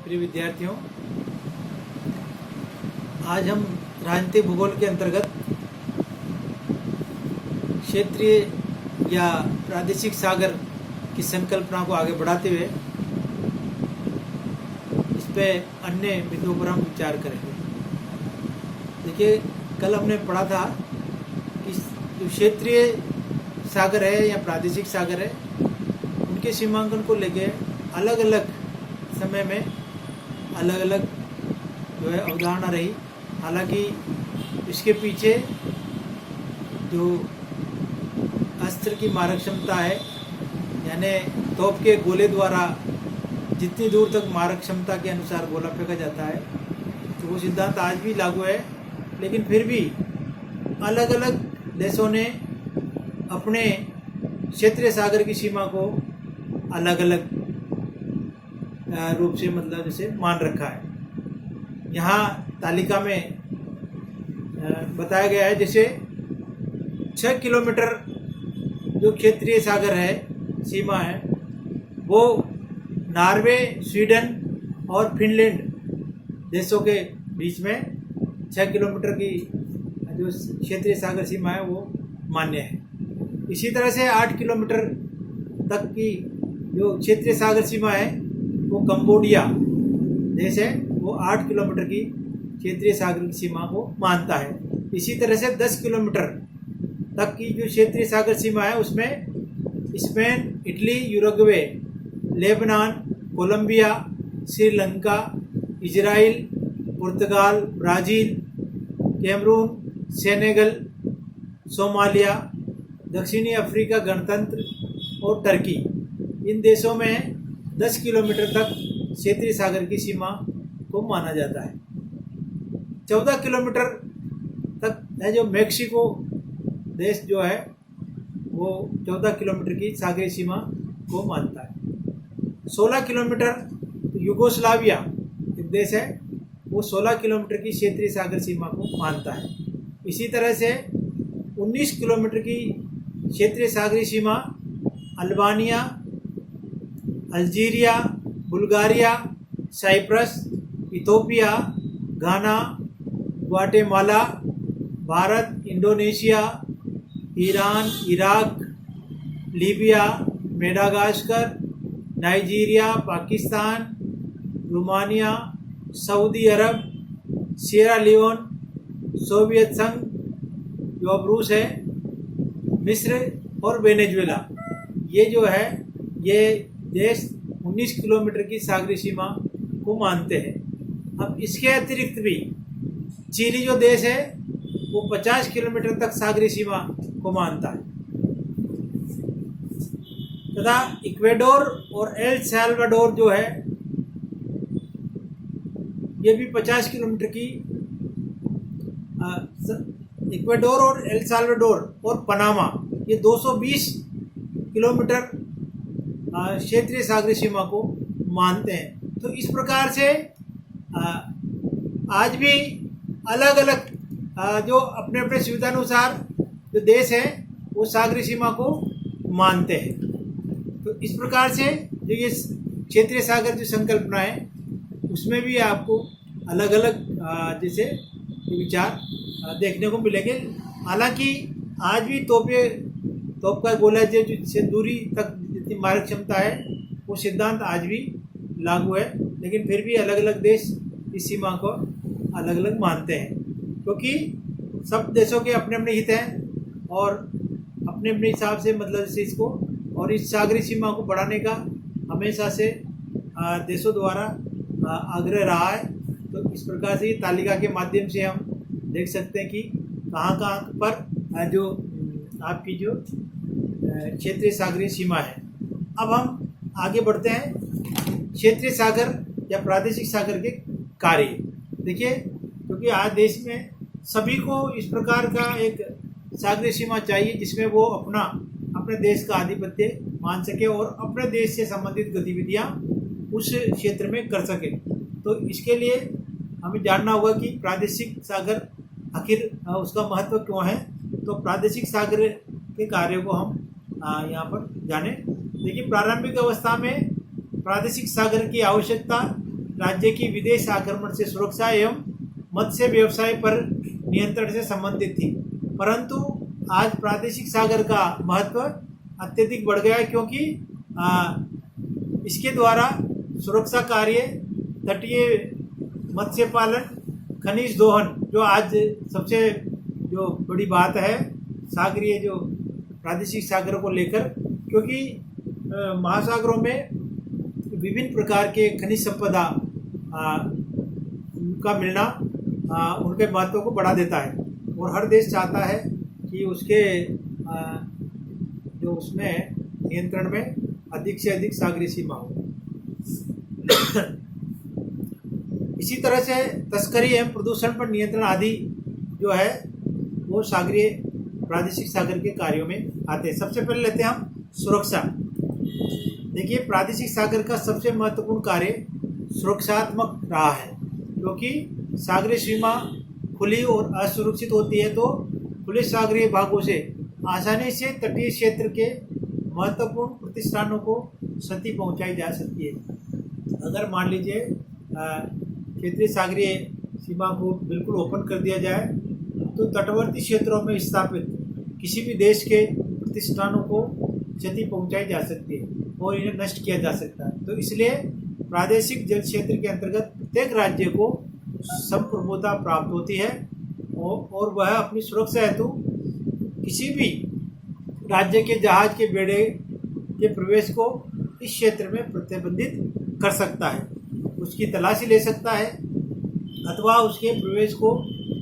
प्रिय विद्यार्थियों, आज हम राजनीतिक भूगोल के अंतर्गत क्षेत्रीय या प्रादेशिक सागर की संकल्पना को आगे बढ़ाते हुए इस पे अन्य बिंदुओं पर हम विचार करेंगे। देखिए, कल हमने पढ़ा था कि जो क्षेत्रीय सागर है या प्रादेशिक सागर है, उनके सीमांकन को लेके अलग अलग समय में अलग अलग जो है अवधारणा रही। हालांकि इसके पीछे जो अस्त्र की मारक क्षमता है, यानी तोप के गोले द्वारा जितनी दूर तक मारक क्षमता के अनुसार गोला फेंका जाता है, तो वो सिद्धांत आज भी लागू है। लेकिन फिर भी अलग अलग देशों ने अपने क्षेत्रीय सागर की सीमा को अलग अलग रूप से मतलब जैसे मान रखा है। यहाँ तालिका में बताया गया है, जैसे 6 किलोमीटर जो क्षेत्रीय सागर है, सीमा है, वो नॉर्वे, स्वीडन और फिनलैंड देशों के बीच में 6 किलोमीटर की जो क्षेत्रीय सागर सीमा है वो मान्य है। इसी तरह से 8 किलोमीटर तक की जो क्षेत्रीय सागर सीमा है वो कंबोडिया देश है, वो 8 किलोमीटर की क्षेत्रीय सागर की सीमा को मानता है। इसी तरह से 10 किलोमीटर तक की जो क्षेत्रीय सागर सीमा है उसमें Spain, Italy, Uruguay, Lebanon, Colombia, Sri Lanka, Israel, पुर्तगाल, ब्राज़ील, कैमरून, सेनेगल, सोमालिया, दक्षिणी अफ्रीका गणतंत्र और टर्की, इन देशों में 10 किलोमीटर तक क्षेत्रीय सागर की सीमा को माना जाता है। 14 किलोमीटर तक है जो मेक्सिको देश जो है वो 14 किलोमीटर की सागरीय सीमा को मानता है। 16 किलोमीटर युगोस्लाविया एक देश है, वो 16 किलोमीटर की क्षेत्रीय सागर सीमा को मानता है। इसी तरह से 19 किलोमीटर की क्षेत्रीय सागरीय सीमा Albania, Algeria, Bulgaria, Cyprus, Ethiopia, Ghana, Guatemala, Bharat, Indonesia, Iran, Iraq, Libya, Madagascar, Nigeria, Pakistan, Romania, Saudi Arab, Sierra Leone, Soviet संघ जो अब रूस है, मिस्र और वेनेजुएला, ये जो है ये देश 19 किलोमीटर की सागरीय सीमा को मानते हैं। अब इसके अतिरिक्त भी चिली जो देश है वो 50 किलोमीटर तक सागरीय सीमा को मानता है, तथा इक्वेडोर और एल साल्वाडोर जो है ये भी 50 किलोमीटर की इक्वेडोर और एल साल्वाडोर और पनामा ये 220 किलोमीटर क्षेत्रीय सागरीय सीमा को मानते हैं। तो इस प्रकार से आज भी अलग अलग जो अपने अपने सुविधानुसार जो देश हैं वो सागरीय सीमा को मानते हैं। तो इस प्रकार से जो ये क्षेत्रीय सागर की संकल्पना है उसमें भी आपको अलग अलग जैसे विचार देखने को मिलेंगे। हालांकि आज भी तोप का गोला जिससे दूरी तक जितनी मारक क्षमता है वो सिद्धांत आज भी लागू है, लेकिन फिर भी अलग अलग देश इस सीमा को अलग अलग मानते हैं, क्योंकि सब देशों के अपने अपने हित हैं और अपने अपने हिसाब से मतलब जैसे इसको और इस सागरीय सीमा को बढ़ाने का हमेशा से देशों द्वारा आग्रह रहा है। तो इस प्रकार से ये तालिका के माध्यम से हम देख सकते हैं कि कहाँ कहाँ पर जो आपकी जो क्षेत्रीय सागरीय सीमा है। अब हम आगे बढ़ते हैं क्षेत्रीय सागर या प्रादेशिक सागर के कार्य। देखिए, क्योंकि आज देश में सभी को इस प्रकार का एक सागरीय सीमा चाहिए जिसमें वो अपने देश का आधिपत्य मान सके और अपने देश से संबंधित गतिविधियां उस क्षेत्र में कर सके। तो इसके लिए हमें जानना होगा कि प्रादेशिक सागर आखिर उसका महत्व क्यों है। तो प्रादेशिक सागर के कार्यों को हम यहाँ पर जाने। देखिए, प्रारंभिक अवस्था में प्रादेशिक सागर की आवश्यकता राज्य की विदेश आक्रमण से सुरक्षा एवं मत्स्य व्यवसाय पर नियंत्रण से संबंधित थी। परंतु आज प्रादेशिक सागर का महत्व अत्यधिक बढ़ गया है, क्योंकि इसके द्वारा सुरक्षा कार्य, तटीय मत्स्य पालन, खनिज दोहन, जो आज सबसे जो बड़ी बात है सागरीय जो प्रादेशिक सागरों को लेकर, क्योंकि महासागरों में विभिन्न प्रकार के खनिज संपदा का मिलना उनके महत्व को बढ़ा देता है, और हर देश चाहता है कि उसके जो उसमें नियंत्रण में अधिक से अधिक सागरीय सीमा हो। इसी तरह से तस्करी एवं प्रदूषण पर नियंत्रण आदि जो है वो सागरीय प्रादेशिक सागर के कार्यों में आते हैं। सबसे पहले लेते हैं हम सुरक्षा। देखिए, प्रादेशिक सागर का सबसे महत्वपूर्ण कार्य सुरक्षात्मक रहा है, क्योंकि सागरीय सीमा खुली और असुरक्षित होती है तो खुले सागरीय भागों से आसानी से तटीय क्षेत्र के महत्वपूर्ण प्रतिष्ठानों को क्षति पहुंचाई जा सकती है। अगर मान लीजिए क्षेत्रीय सागरीय सीमा को बिल्कुल ओपन कर दिया जाए तो तटवर्ती क्षेत्रों में स्थापित किसी भी देश के प्रतिष्ठानों को क्षति पहुंचाई जा सकती है और इन्हें नष्ट किया जा सकता है। तो इसलिए प्रादेशिक जल क्षेत्र के अंतर्गत प्रत्येक राज्य को संप्रभुता प्राप्त होती है और वह अपनी सुरक्षा हेतु किसी भी राज्य के जहाज के बेड़े के प्रवेश को इस क्षेत्र में प्रतिबंधित कर सकता है, उसकी तलाशी ले सकता है अथवा उसके प्रवेश को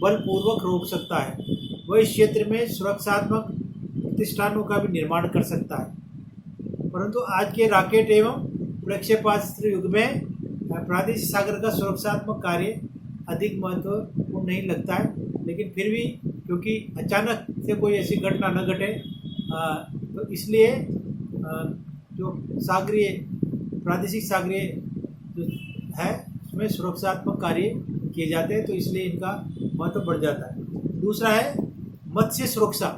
बलपूर्वक रोक सकता है। वह इस क्षेत्र में सुरक्षात्मक प्रतिष्ठानों का भी निर्माण कर सकता है। परंतु आज के रॉकेट एवं प्रक्षेपास्त्र युग में प्रादेशिक सागर का सुरक्षात्मक कार्य अधिक महत्वपूर्ण नहीं लगता है, लेकिन फिर भी क्योंकि अचानक से कोई ऐसी घटना न घटे तो इसलिए जो सागरीय प्रादेशिक सागरीय जो है उसमें सुरक्षात्मक कार्य किए जाते हैं, तो इसलिए इनका महत्व बढ़ जाता है। दूसरा है मत्स्य सुरक्षा।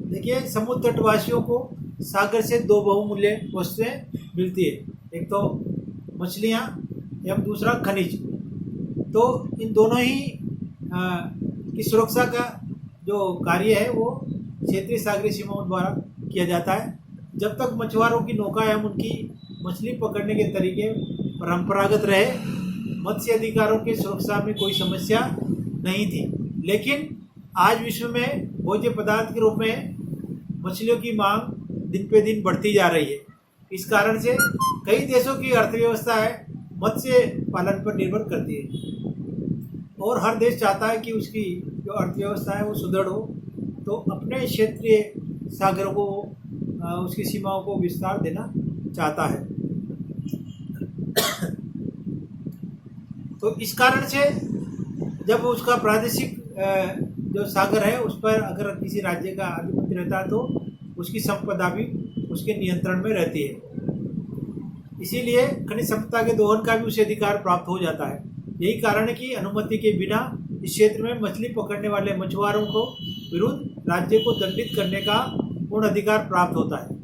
देखिए, समुद्र तटवासियों को सागर से दो बहुमूल्य वस्तुएं मिलती है, एक तो मछलियाँ एवं दूसरा खनिज। तो इन दोनों ही की सुरक्षा का जो कार्य है वो क्षेत्रीय सागरीय सीमाओं द्वारा किया जाता है। जब तक मछुआरों की नौका एवं उनकी मछली पकड़ने के तरीके परंपरागत रहे, मत्स्य अधिकारों की सुरक्षा में कोई समस्या नहीं थी। लेकिन आज विश्व में भोज्य पदार्थ के रूप में मछलियों की मांग दिन पे दिन बढ़ती जा रही है। इस कारण से कई देशों की अर्थव्यवस्था है मत्स्य पालन पर निर्भर करती है, और हर देश चाहता है कि उसकी जो अर्थव्यवस्था है वो सुदृढ़ हो, तो अपने क्षेत्रीय सागरों को उसकी सीमाओं को विस्तार देना चाहता है। तो इस कारण से जब उसका प्रादेशिक जो सागर है उस पर अगर किसी राज्य का आधिपत्य रहता है तो उसकी संपदा भी उसके नियंत्रण में रहती है। इसीलिए खनिज संपदा के दोहन का भी उसे अधिकार प्राप्त हो जाता है। यही कारण है कि अनुमति के बिना इस क्षेत्र में मछली पकड़ने वाले मछुआरों को विरुद्ध राज्य को दंडित करने का पूर्ण अधिकार प्राप्त होता है।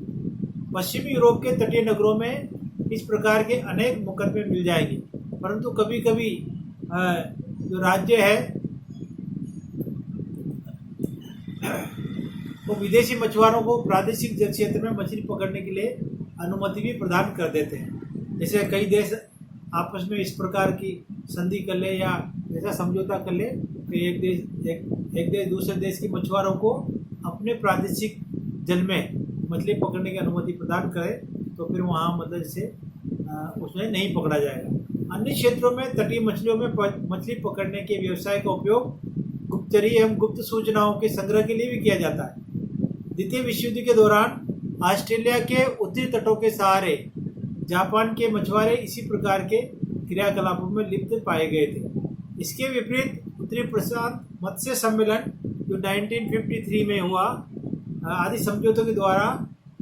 पश्चिमी यूरोप के तटीय नगरों में इस प्रकार के अनेक मुकदमे मिल जाएंगे, परंतु कभी कभी जो राज्य है वो विदेशी मछुआरों को प्रादेशिक जल क्षेत्र में मछली पकड़ने के लिए अनुमति भी प्रदान कर देते हैं। जैसे कई देश आपस में इस प्रकार की संधि कर ले या ऐसा समझौता कर ले कि एक देश दूसरे देश के मछुआरों को अपने प्रादेशिक जल में मछली पकड़ने की अनुमति प्रदान करे, तो फिर वहाँ मतलब से उसमें नहीं पकड़ा जाएगा। अन्य क्षेत्रों में तटीय मछलियों में मछली पकड़ने के व्यवसाय का उपयोग गुप्तचरी एवं गुप्त सूचनाओं के संग्रह के लिए भी किया जाता है। द्वितीय विश्व युद्ध के दौरान ऑस्ट्रेलिया के उत्तरी तटों के सहारे जापान के मछुआरे इसी प्रकार के क्रियाकलापों में लिप्त पाए गए थे। इसके विपरीत उत्तरी प्रशांत मत्स्य सम्मेलन जो 1953 में हुआ आदि समझौतों के द्वारा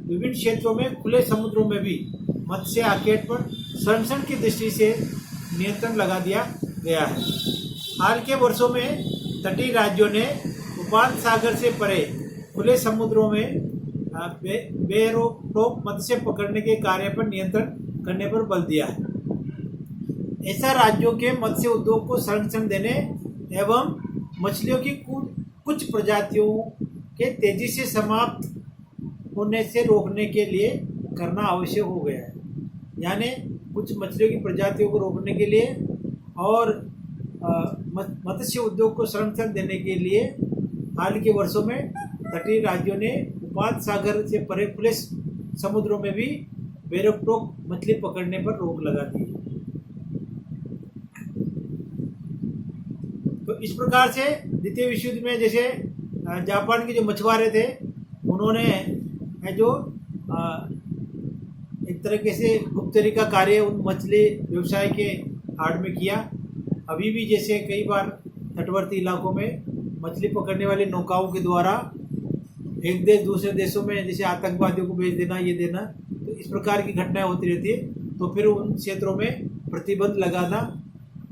विभिन्न क्षेत्रों में खुले समुद्रों में भी मत्स्य आर्केड पर संरक्षण की दृष्टि से नियंत्रण लगा दिया गया है। हाल के वर्षों में तटीय राज्यों ने उपांत सागर से परे खुले समुद्रों में बेरोक टोक मत्स्य पकड़ने के कार्य पर नियंत्रण करने पर बल दिया है। ऐसा राज्यों के मत्स्य उद्योग को संरक्षण देने एवं मछलियों की कुछ प्रजातियों के तेजी से समाप्त होने से रोकने के लिए करना आवश्यक हो गया है। यानी कुछ मछलियों की प्रजातियों को रोकने के लिए और मत्स्य उद्योग को संरक्षण देने के लिए हाल के वर्षों में तटीय राज्यों ने उपात सागर से परे खुले समुद्रों में भी बेरोक-टोक मछली पकड़ने पर रोक लगा दी। तो इस प्रकार से द्वितीय विश्व युद्ध में जैसे जापान के जो मछुआरे थे उन्होंने जो एक तरीके से गुप्तचरी का कार्य उन मछली व्यवसाय के आड़ में किया। अभी भी जैसे कई बार तटवर्ती इलाकों में मछली पकड़ने वाली नौकाओं के द्वारा एक देश दूसरे देशों में जैसे आतंकवादियों को भेज देना, ये देना, तो इस प्रकार की घटनाएं होती रहती है। तो फिर उन क्षेत्रों में प्रतिबंध लगाना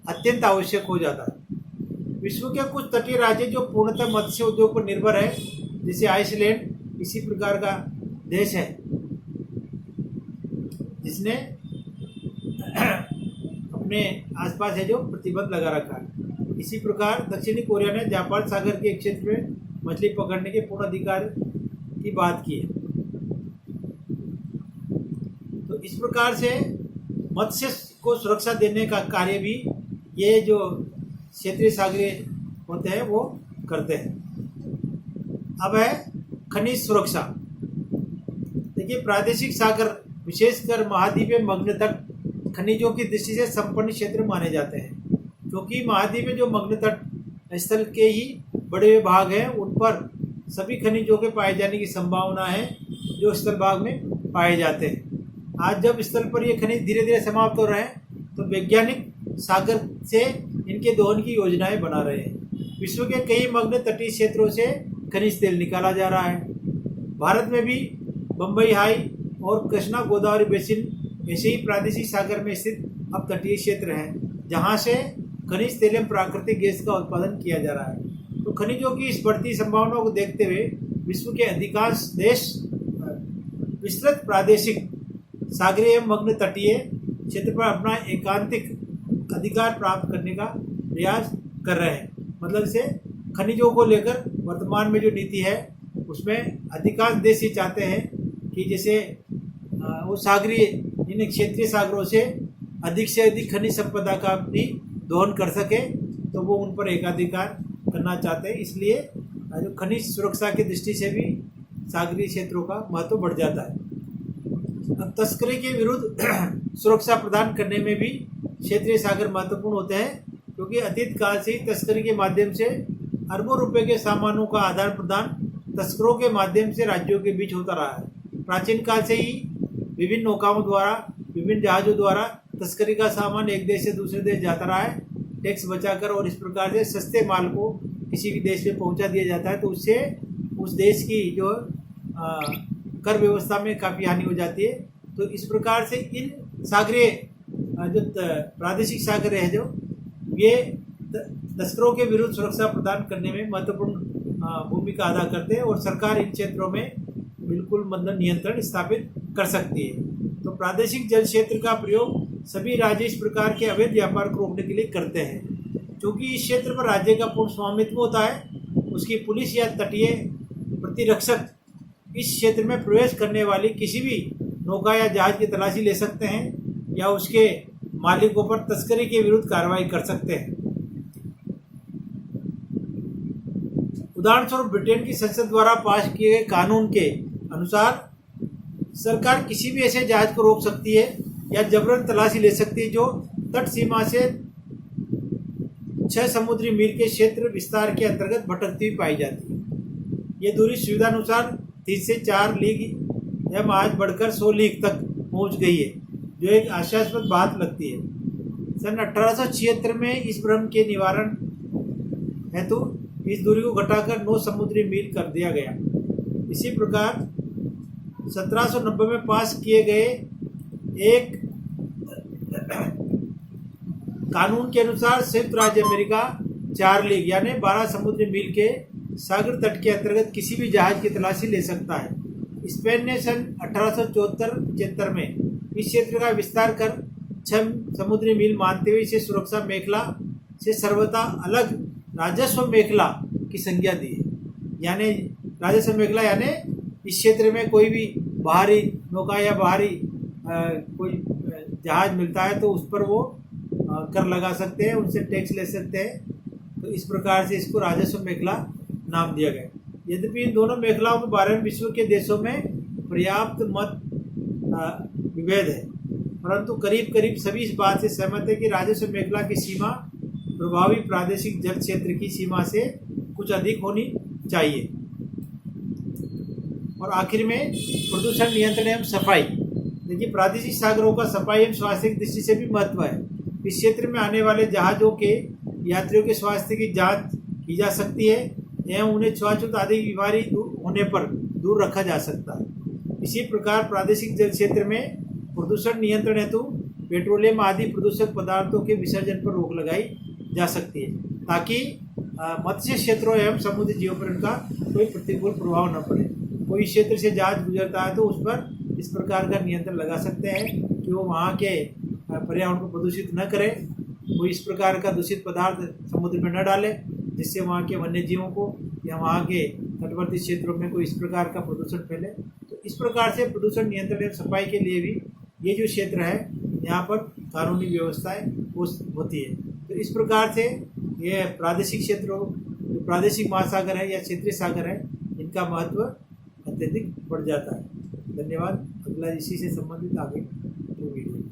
अत्यंत आवश्यक हो जाता है। विश्व के कुछ तटीय राज्य जो पूर्णतः मत्स्य उद्योग पर निर्भर है, जैसे आइसलैंड इसी प्रकार का देश है जिसने अपने आसपास है जो प्रतिबंध लगा रखा है। इसी प्रकार दक्षिणी कोरिया ने जापान सागर के क्षेत्र में मछली पकड़ने के पूर्ण अधिकार की बात की है। तो इस प्रकार से मत्स्य को सुरक्षा देने का कार्य भी ये जो क्षेत्रीय सागरीय होते हैं वो करते हैं। अब है खनिज सुरक्षा। देखिए, प्रादेशिक सागर विशेषकर महाद्वीपीय मग्न तट खनिजों की दृष्टि से संपन्न क्षेत्र माने जाते हैं, क्योंकि महाद्वीप में जो मग्न तट स्थल के ही बड़े भाग हैं उन पर सभी खनिजों के पाए जाने की संभावना है जो स्थल भाग में पाए जाते हैं। आज जब स्थल पर ये खनिज धीरे धीरे समाप्त हो रहे हैं तो वैज्ञानिक सागर से इनके दोहन की योजनाएं बना रहे हैं। विश्व के कई मग्न तटीय क्षेत्रों से खनिज तेल निकाला जा रहा है। भारत में भी बम्बई हाई और कृष्णा गोदावरी बेसिन ऐसे ही प्रादेशिक सागर में स्थित अब तटीय क्षेत्र हैं जहां से खनिज तेल एवं प्राकृतिक गैस का उत्पादन किया जा रहा है। तो खनिजों की इस बढ़ती संभावनाओं को देखते हुए विश्व के अधिकांश देश विस्तृत प्रादेशिक सागरीय एवं मग्न तटीय क्षेत्र पर अपना एकांतिक अधिकार प्राप्त करने का प्रयास कर रहे हैं। मतलब से खनिजों को लेकर वर्तमान में जो नीति है उसमें अधिकांश देश ये चाहते हैं कि जैसे वो सागरीय इन क्षेत्रीय सागरों से अधिक खनिज संपदा का भी दोहन कर सके, तो वो उन पर एकाधिकार करना चाहते हैं। इसलिए जो खनिज सुरक्षा की दृष्टि से भी सागरीय क्षेत्रों का महत्व बढ़ जाता है। अब तस्करी के विरुद्ध सुरक्षा प्रदान करने में भी क्षेत्रीय सागर महत्वपूर्ण होते हैं, क्योंकि अतीत काल से ही तस्करी के माध्यम से अरबों रुपए के सामानों का आदान प्रदान तस्करों के माध्यम से राज्यों के बीच होता रहा है। प्राचीन काल से ही विभिन्न नौकाओं द्वारा, विभिन्न जहाज़ों द्वारा तस्करी का सामान एक देश से दूसरे देश जाता रहा है, टैक्स बचाकर, और इस प्रकार से सस्ते माल को किसी भी देश में पहुंचा दिया जाता है। तो उससे उस देश की जो कर व्यवस्था में काफ़ी हानि हो जाती है। तो इस प्रकार से इन सागरीय जो प्रादेशिक सागर है जो ये तस्करों के विरुद्ध सुरक्षा प्रदान करने में महत्वपूर्ण भूमिका अदा करते हैं, और सरकार इन क्षेत्रों में बिल्कुल मतलब नियंत्रण स्थापित कर सकती है। तो प्रादेशिक जल क्षेत्र का प्रयोग सभी राज्य इस प्रकार के अवैध व्यापार को रोकने के लिए करते हैं। क्योंकि इस क्षेत्र पर राज्य का पूर्ण स्वामित्व होता है, उसकी पुलिस या तटीय प्रतिरक्षक इस क्षेत्र में प्रवेश करने वाली किसी भी नौका या जहाज की तलाशी ले सकते हैं या उसके मालिकों पर तस्करी के विरुद्ध कार्रवाई कर सकते हैं। उदाहरण स्वरूप ब्रिटेन की संसद द्वारा पास किए गए कानून के अनुसार सरकार किसी भी ऐसे जहाज को रोक सकती है या जबरन तलाशी ले सकती है जो तट सीमा से 6 समुद्री मील के क्षेत्र विस्तार के अंतर्गत भटकती हुई पाई जाती है। ये दूरी सुविधानुसार 3 से 4 लीग एवं आज बढ़कर 100 लीग तक पहुंच गई है, जो एक आशास्पद बात लगती है। सन 1876 में इस भ्रम के निवारण हेतु इस दूरी को घटाकर 9 समुद्री मील कर दिया गया। इसी प्रकार 1790 में पास किए गए एक कानून के अनुसार संयुक्त राज्य अमेरिका 4 लीग यानी 12 समुद्री मील के सागर तट के अंतर्गत किसी भी जहाज की तलाशी ले सकता है। स्पेन ने सन 1874-75 में इस क्षेत्र का विस्तार कर 6 समुद्री मील मानते हुए इसे सुरक्षा मेखला से सर्वथा अलग राजस्व मेखला की संज्ञा दी है। यानी राजस्व मेखला यानी इस क्षेत्र में कोई भी बाहरी नौका या बाहरी कोई जहाज मिलता है तो उस पर वो कर लगा सकते हैं, उनसे टैक्स ले सकते हैं। तो इस प्रकार से इसको राजस्व मेखला नाम दिया गया। यद्यपि इन दोनों मेखलाओं के बारे में विश्व के देशों में पर्याप्त मत विभेद है, परंतु करीब करीब सभी इस बात से सहमत है कि राजस्व मेखला की सीमा प्रभावी प्रादेशिक जल क्षेत्र की सीमा से कुछ अधिक होनी चाहिए। और आखिर में प्रदूषण नियंत्रण एवं सफाई। देखिए, प्रादेशिक सागरों का सफाई एवं स्वास्थ्य की दृष्टि से भी महत्व है। इस क्षेत्र में आने वाले जहाज़ों के यात्रियों के स्वास्थ्य की जांच की जा सकती है एवं उन्हें छुआछूत आदि बीमारी होने पर दूर रखा जा सकता है। इसी प्रकार प्रादेशिक जल क्षेत्र में प्रदूषण नियंत्रण हेतु पेट्रोलियम आदि प्रदूषक पदार्थों के विसर्जन पर रोक लगाई जा सकती है, ताकि मत्स्य क्षेत्रों एवं समुद्री जीवों पर इनका कोई प्रतिकूल प्रभाव न पड़े। कोई क्षेत्र से जहाज गुजरता है तो उस पर इस प्रकार का नियंत्रण लगा सकते हैं कि वो वहाँ के पर्यावरण को प्रदूषित न करे, कोई इस प्रकार का दूषित पदार्थ समुद्र में न डाले जिससे वहाँ के वन्य जीवों को या वहाँ के तटवर्ती क्षेत्रों में कोई इस प्रकार का प्रदूषण फैले। तो इस प्रकार से प्रदूषण नियंत्रण एवं सफाई के लिए भी ये जो क्षेत्र है यहाँ पर कानूनी व्यवस्थाएं होती है। तो इस प्रकार से ये प्रादेशिक क्षेत्रों, प्रादेशिक महासागर है या क्षेत्रीय सागर है, इनका महत्व अत्यधिक बढ़ जाता है। धन्यवाद। अगला इसी से संबंधित आगे वीडियो।